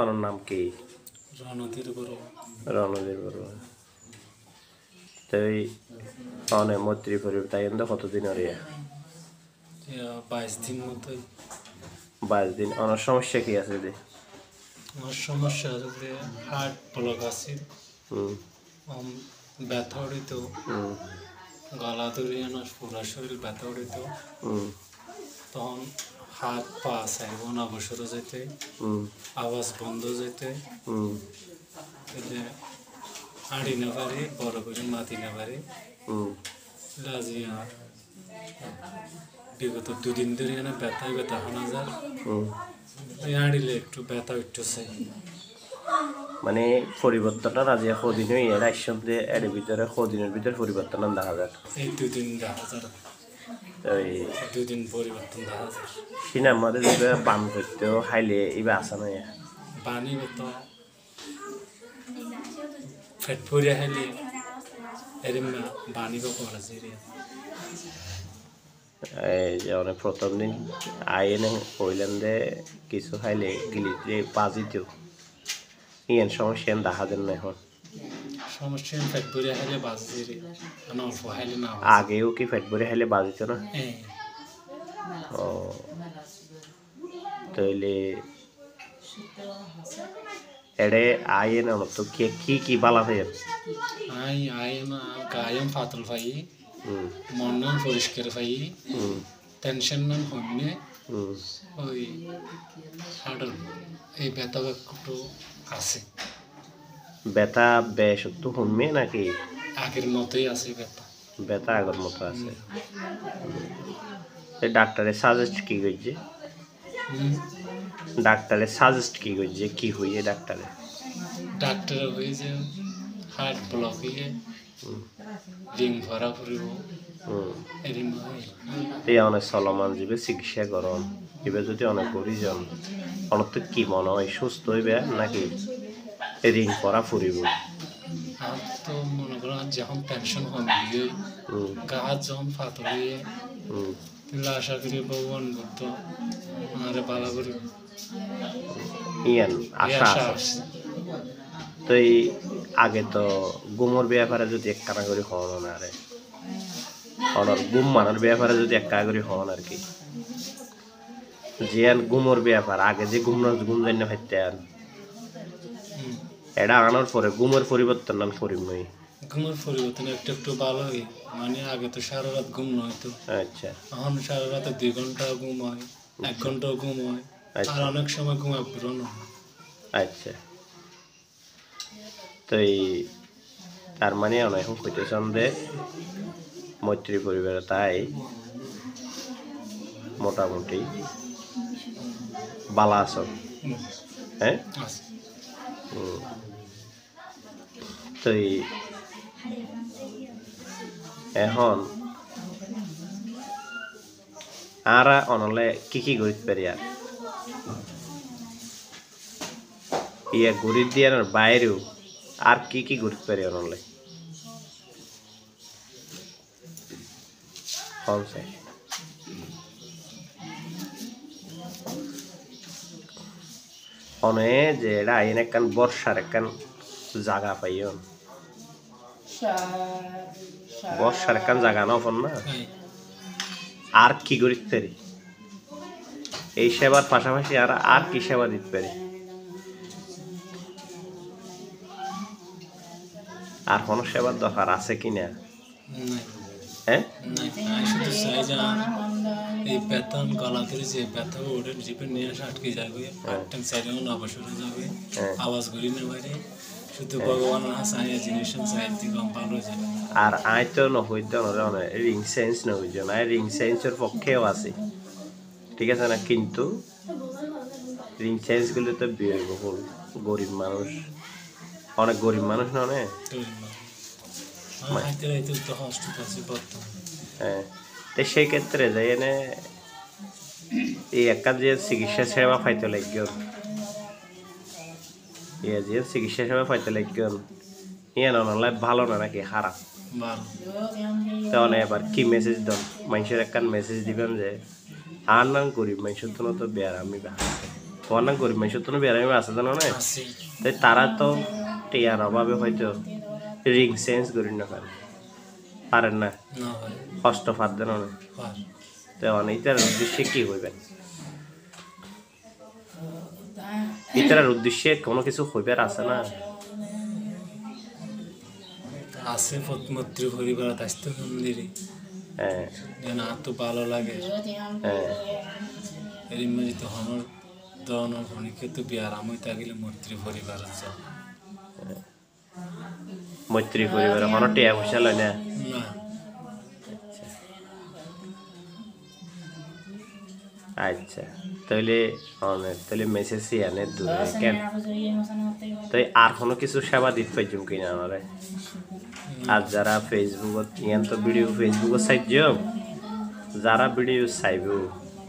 ওনার নাম কি? রণধীর বড়ুয়া। রণধীর বড়ুয়া। তো অনেক মৈত্রী পরিবার তাই কতদিন আর 22 দিন মতোই। 22 দিন। ওনার সমস্যা কি আছে? আমার সমস্যা আছে, হার্ট ব্লক আছে, ব্যথা উঠিত, গলা ধরিয়ে না পুরা শরীর ব্যথা উঠিত, তখন হাত পা চাইব না বসরে যেতে, আওয়াজ বন্ধ যেতে, আড়ি না পারি, বড় করে মাতি না পারি। বিগত 2 দিন ধরে ব্যথা হানা যায়, আড়িলে একটু ব্যথা উঠতেছে। মানে পরিবর্তনটা রাজি কদিন এর একসঙ্গে এর ভিতরে কদিনের ভিতরে পরিবর্তন দেখা যায়। এই 2 দিন দেখা যায়, ওই 2 দিন পরিবর্তন দেখা যায়। সিনা আমাদের যদি বান করতেও খাইলে এবার আসা নয় পানি তো ফেট ফুরিয়া খাইলে এরম পানি বা করা যায়। এই যে অনেক প্রথম দিন আইনে কইলেন যে কিছু খাইলে গিলিতে বাজিত ইয়ান সমস্যা দেখা দেন না এখন। সমস্যা ফেট ফুরিয়া খাইলে বাজে না, অল্প খাইলে না। আগেও কি ফেট ভরে খাইলে বাজিত না? ও তাইলে এড়ে আইন তো কি বালা হয়? গায়ম ফাতল পাই, মন পরিষ্কার পাই, টেনশন নাম হইনে, ওই হার্টের এই ব্যথা একটু আছে। ব্যথা বেশ একটু কমবে নাকি? আগের মতোই আছে ব্যথা আগের মতো আছে। ডাক্তারে সাজেস্ট কি করছে? ডাক্তারে সাজেস্ট কি করছে? কি হইয়ে ডাক্তারে হয়ে যে হার্ট ব্লক হয়ে রিং ভরা পড়ব। এই অনেক চলমান জীবে চিকিৎসা করন এবার যদি অনেক পরিজন অনেক তো কি মনে হয় সুস্থ হইবে নাকি রিং করা ফুরিব? তো মনে করো যখন টেনশন কমবে, গাছ যখন ফাতল হয়ে, তাহলে আশা করি ভগবান বুদ্ধ আমারে ভালো করি ইয়ান আশা আছে। তো এই আগে তো গুমর ব্যাপারে যদি এক কানা করে হন না রে, অনর গুম মানার ব্যাপারে যদি এক কানা করে হন আর কি, যে গুমর ব্যাপার আগে যে গুম জানি না ভাইতেন এটা আনার পরে গুমের পরিবর্তন নাম পরিময়। ঘুমের পরিবর্তন একটু একটু ভালো হয়, মানে আগে তো সারা রাত ঘুম নয়তো, আচ্ছা এখন সারা রাতে 2 ঘন্টা ঘুম হয়, 1 ঘন্টাও ঘুম হয়, আর অনেক সময় ঘুমে পুরনো। আচ্ছা তো এই তার মানে অনেক কইতেছেন যে মৈত্রী পরিবারে তাই মোটামুটি বালা আছো, হ্যাঁ? তো এখন আরা অনলে কি করতে পারি আর ইয়া ঘুরি দিয়ে বাইরেও আর কি করতে পারি অনলে অনে যে এটা আইন একখান বর্ষার একখান জায়গা পাইও, বর্ষার একখান জায়গা না না আর কি করতে পারি এই সেবার পাশাপাশি আর কি সেবা দিতে পারি? আর কোনো সেবার দরকার আছে কিনা? হ্যাঁ এই বেতন গলা ধরে যে ব্যথা ওদের জিপে নিয়ে আসে আটকে যাবে, সাইডেও না বসে যাবে, আওয়াজ ঘুরি না বাইরে, শুধু ভগবান চাই জিনিস চাই ভালো যাবে। আর আই তো নহইতে রিং সেন্স নহইজ না, রিং সেন্সের পক্ষেও আছে ঠিক আছে না, কিন্তু রিং সেন্স গুলো তো ব্যয়বহুল, গরিব মানুষ, অনেক গরিব মানুষ না অনেক। হ্যাঁ তো সেই ক্ষেত্রে যে এনে এই একটা যে চিকিৎসা সেবা পাইতে লাগবে, যে চিকিৎসা সেবা পাইতে লাগবে ইয়ান অনলাইন ভালো না নাকি খারাপ? তাহলে এবার কি মেসেজ দেন মানুষের? একখান মেসেজ দিবেন যে আর নাম গরিব মানুষের জন্য তো বেয়ার আমি অনেক গরিব মানুষ তো বেড়াই আছে জানো না আছে তাই তারা তো টিয়ার অভাবে হয়তো রিং চেঞ্জ করি না পারেন না না হয় কষ্ট ফাঁদ দেন না পার তো এটার উদ্দেশ্যে কি হইবেন এটার উদ্দেশ্যে কোনো কিছু হইবার আছে না আছে প্রতিমন্ত্রী পরিবার আসতে মন্দিরে হ্যাঁ যেন আর তো ভালো লাগে হ্যাঁ এর মাঝে তো হনর দনের ভনিকে তো বিয়ার আমি তাগিলে মন্ত্রী পরিবার আছে মৈত্রী পরিবারে মনে টিয়া পয়সা লয় না না আচ্ছা তাহলে তাহলে মেসেজ আনে দূরে কেন তাই আর কোনো কিছু সেবা দিতে পাইছুম কিনা আমারে আর যারা ফেসবুকত ইয়ান তো ভিডিও ফেসবুকত চাইজ যারা ভিডিও চাইব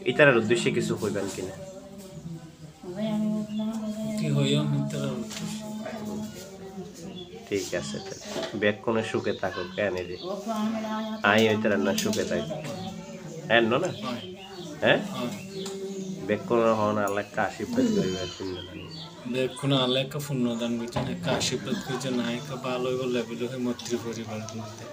এটার উদ্দেশ্যে কিছু কইবেন কিনা কি হইয়া মিত্র ঠিক আছে ব্যাগ কোনো সুখে থাকুক কেন রে আই ওইটার না সুখে থাকি হ্যাঁ না হ্যাঁ ব্যাগ কোনো হন আল্লাহ আশীর্বাদ করিবার জন্য দেখুন আল্লাহকে পুণ্যদান করছেন একটা আশীর্বাদ করছেন না একটা ভালো লেভেল হয়ে মন্ত্রী পরিবার মধ্যে